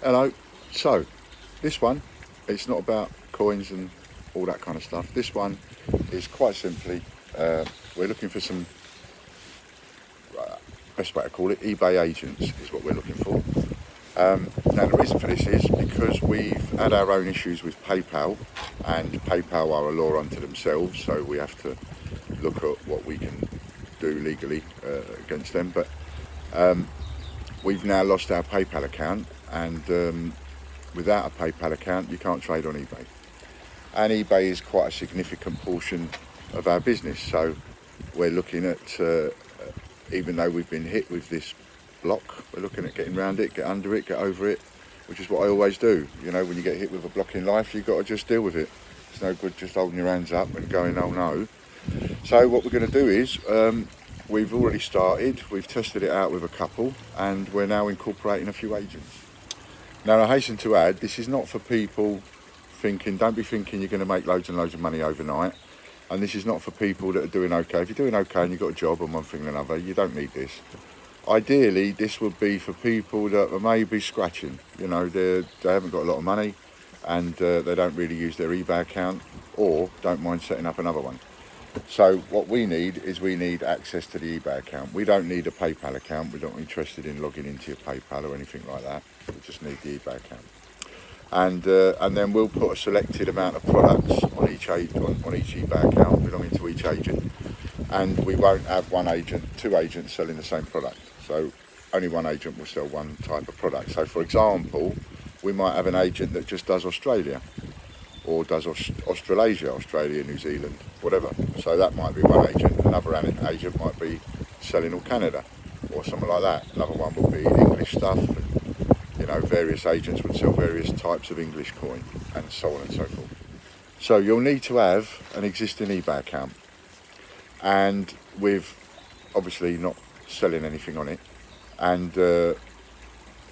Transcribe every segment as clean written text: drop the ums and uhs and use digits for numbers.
Hello. So, this one, it's not about coins and all that kind of stuff. This one is quite simply, we're looking for some, best way to call it, eBay agents is what we're looking for. Now the reason for this is because we've had our own issues with PayPal, and PayPal are a law unto themselves, so we have to look at what we can do legally against them. But we've now lost our PayPal account, and without a PayPal account you can't trade on eBay. And eBay is quite a significant portion of our business, so we're looking at, even though we've been hit with this block, we're looking at getting around it, get under it, get over it, which is what I always do. You know, when you get hit with a block in life, you've got to just deal with it. It's no good just holding your hands up and going, oh no. So what we're going to do is, we've already started, we've tested it out with a couple, and we're now incorporating a few agents. Now I hasten to add, this is not for people thinking, don't be thinking you're going to make loads and loads of money overnight. And this is not for people that are doing okay. If you're doing okay and you've got a job and one thing and another, you don't need this. Ideally, this would be for people that are maybe scratching. You know, they haven't got a lot of money, and they don't really use their eBay account, or don't mind setting up another one. So what we need is we need access to the eBay account. We don't need a PayPal account. We're not interested in logging into your PayPal or anything like that. We just need the eBay account. And then we'll put a selected amount of products on each eBay account belonging to each agent, and we won't have one agent, two agents selling the same product. So only one agent will sell one type of product. So for example, we might have an agent that just does Australia, or does Australasia, Australia, New Zealand, whatever. So that might be one agent. Another agent might be selling all Canada or something like that. Another one will be English stuff. You know, various agents would sell various types of English coin, and so on and so forth. So you'll need to have an existing eBay account, and with obviously not selling anything on it. And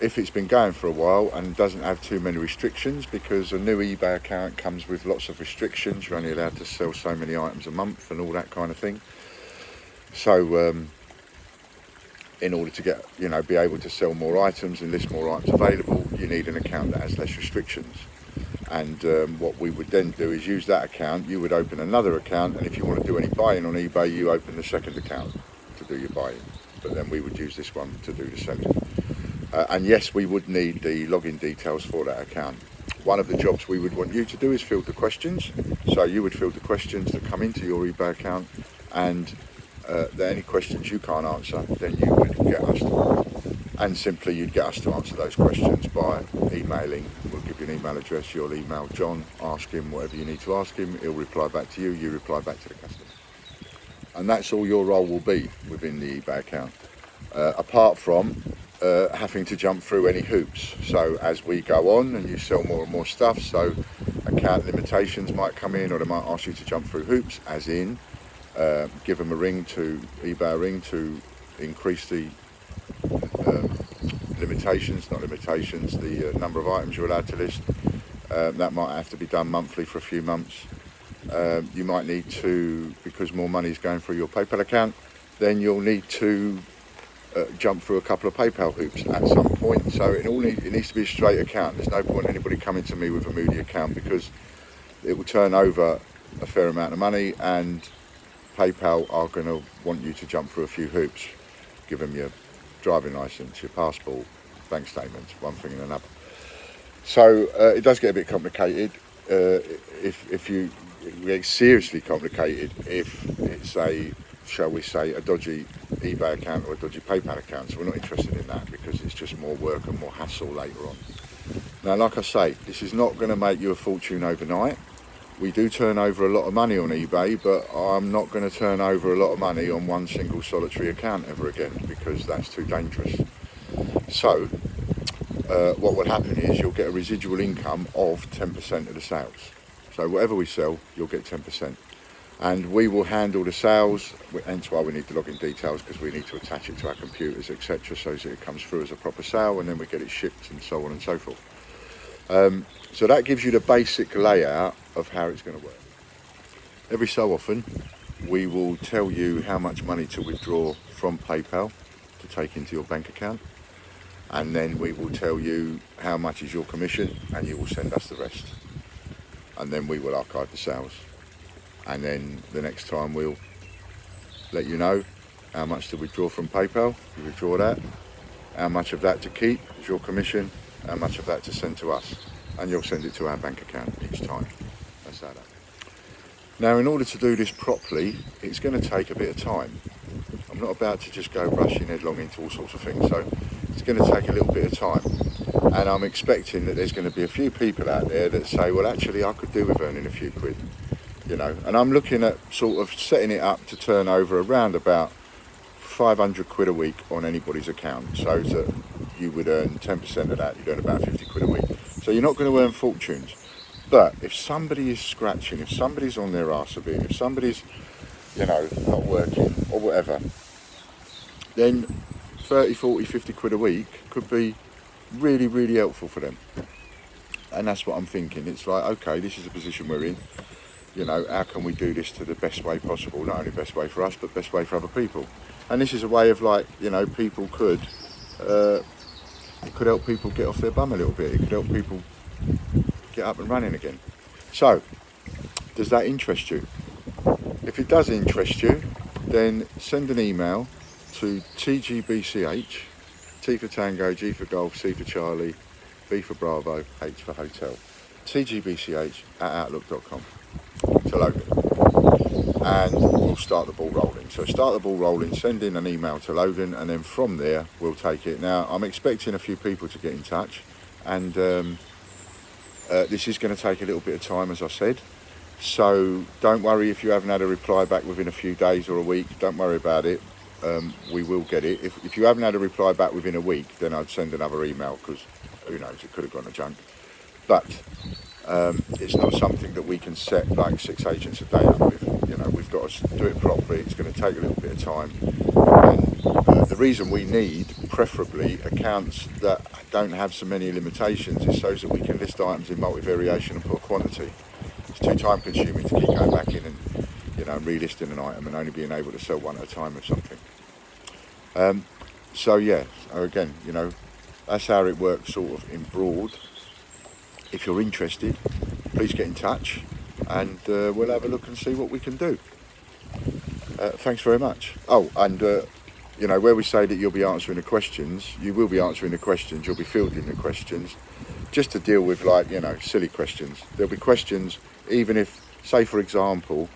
if it's been going for a while and doesn't have too many restrictions, because a new eBay account comes with lots of restrictions, you're only allowed to sell so many items a month and all that kind of thing. So in order to get, you know, be able to sell more items and list more items available, you need an account that has less restrictions. And what we would then do is use that account. You would open another account, and if you want to do any buying on eBay, you open the second account to do your buying. But then we would use this one to do the selling. And yes, we would need the login details for that account. One of the jobs we would want you to do is field the questions. So you would field the questions that come into your eBay account, and any questions you can't answer, then you would get us to, and simply you'd get us to answer those questions by emailing. We'll give you an email address, you'll email John, ask him whatever you need to ask him, he'll reply back to you, you reply back to the customer. And that's all your role will be within the eBay account, apart from having to jump through any hoops. So as we go on and you sell more and more stuff, so account limitations might come in, or they might ask you to jump through hoops, as in give them eBay a ring to increase the the number of items you're allowed to list. That might have to be done monthly for a few months. You might need to, because more money is going through your PayPal account, then you'll need to jump through a couple of PayPal hoops at some point. So it needs to be a straight account. There's no point anybody coming to me with a moody account, because it will turn over a fair amount of money, and PayPal are going to want you to jump through a few hoops. Give them your driving license, your passport, bank statements, one thing and another. So it does get a bit complicated. It gets seriously complicated if it's shall we say, a dodgy eBay account or a dodgy PayPal account. So we're not interested in that, because it's just more work and more hassle later on. Now, like I say, this is not going to make you a fortune overnight. We do turn over a lot of money on eBay, but I'm not going to turn over a lot of money on one single solitary account ever again, because that's too dangerous. So what will happen is you'll get a residual income of 10% of the sales. So whatever we sell, you'll get 10%. And we will handle the sales, hence why we need the login details, because we need to attach it to our computers, etc., so that it comes through as a proper sale, and then we get it shipped and so on and so forth. So that gives you the basic layout of how it's going to work. Every so often, we will tell you how much money to withdraw from PayPal to take into your bank account. and then we will tell you how much is your commission, and you will send us the rest, and then we will archive the sales, and then the next time we'll let you know how much to withdraw from PayPal. You withdraw that, how much of that to keep is your commission, how much of that to send to us, and you'll send it to our bank account each time. That's that. Now, in order to do this properly, it's going to take a bit of time. I'm not about to just go rushing headlong into all sorts of things, so it's going to take a little bit of time, and I'm expecting that there's going to be a few people out there that say, well, actually I could do with earning a few quid, you know, and I'm looking at sort of setting it up to turn over around about 500 quid a week on anybody's account, so that you would earn 10% of that, you'd earn about 50 quid a week. So you're not going to earn fortunes, but if somebody is scratching, if somebody's on their arse a bit, if somebody's, you know, not working or whatever, then 30, 40, 50 quid a week could be really, really helpful for them. And that's what I'm thinking. It's like, okay, this is the position we're in. You know, how can we do this to the best way possible? Not only best way for us, but best way for other people. And this is a way of, like, you know, people could, it could help people get off their bum a little bit. It could help people get up and running again. So, does that interest you? If it does interest you, then send an email to tgbch, T for Tango, G for Golf, C for Charlie, B for Bravo, H for Hotel, tgbch@outlook.com to Logan, and we'll start the ball rolling. So start the ball rolling, send in an email to Logan, and then from there we'll take it. Now, I'm expecting a few people to get in touch, and this is going to take a little bit of time, as I said. So don't worry if you haven't had a reply back within a few days or a week. Don't worry about it. We will get it. If you haven't had a reply back within a week, then I'd send another email, because who knows, it could have gone to junk. But it's not something that we can set like 6 agents a day up with. You know, we've got to do it properly. It's going to take a little bit of time. And the reason we need, preferably, accounts that don't have so many limitations is so that we can list items in multi-variation and put a quantity. It's too time consuming to keep going back in and, you know, relisting an item and only being able to sell one at a time of something. So yeah, again, you know, that's how it works sort of in broad. If you're interested, please get in touch, and we'll have a look and see what we can do. Thanks very much. Oh, and you know, where we say that you'll be answering the questions, you will be answering the questions, you'll be fielding the questions, just to deal with, like, you know, silly questions. There'll be questions, even if, say for example,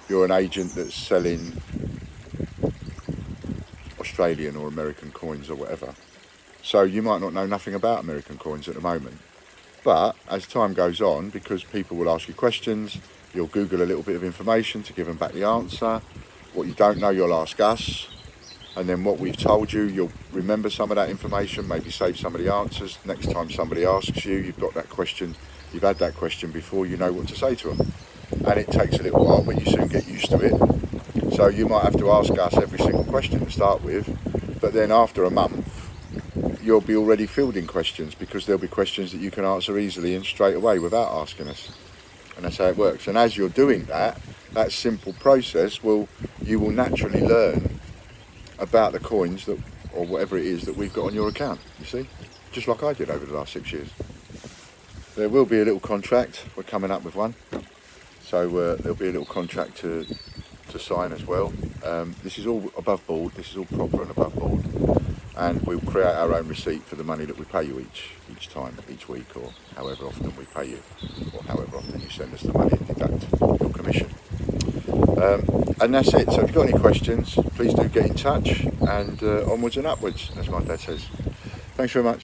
you're an agent that's selling Australian or American coins or whatever. So you might not know nothing about American coins at the moment. But as time goes on, because people will ask you questions, you'll Google a little bit of information to give them back the answer. What you don't know, you'll ask us. And then what we've told you, you'll remember some of that information, maybe save some of the answers. Next time somebody asks you, you've got that question, you've had that question before, you know what to say to them. And it takes a little while, but you soon get used to it. So you might have to ask us every single question to start with, but then after a month, you'll be already fielding questions, because there'll be questions that you can answer easily and straight away without asking us. And that's how it works. And as you're doing that simple process, you will naturally learn about the coins that, or whatever it is that we've got on your account, you see, just like I did over the last 6 years. There will be a little contract, we're coming up with one, so there'll be a little contract to sign as well. This is all above board, this is all proper and above board, and we'll create our own receipt for the money that we pay you each time, each week, or however often we pay you, or however often you send us the money and deduct your commission. And that's it. So if you've got any questions, please do get in touch, and onwards and upwards, as my dad says. Thanks very much.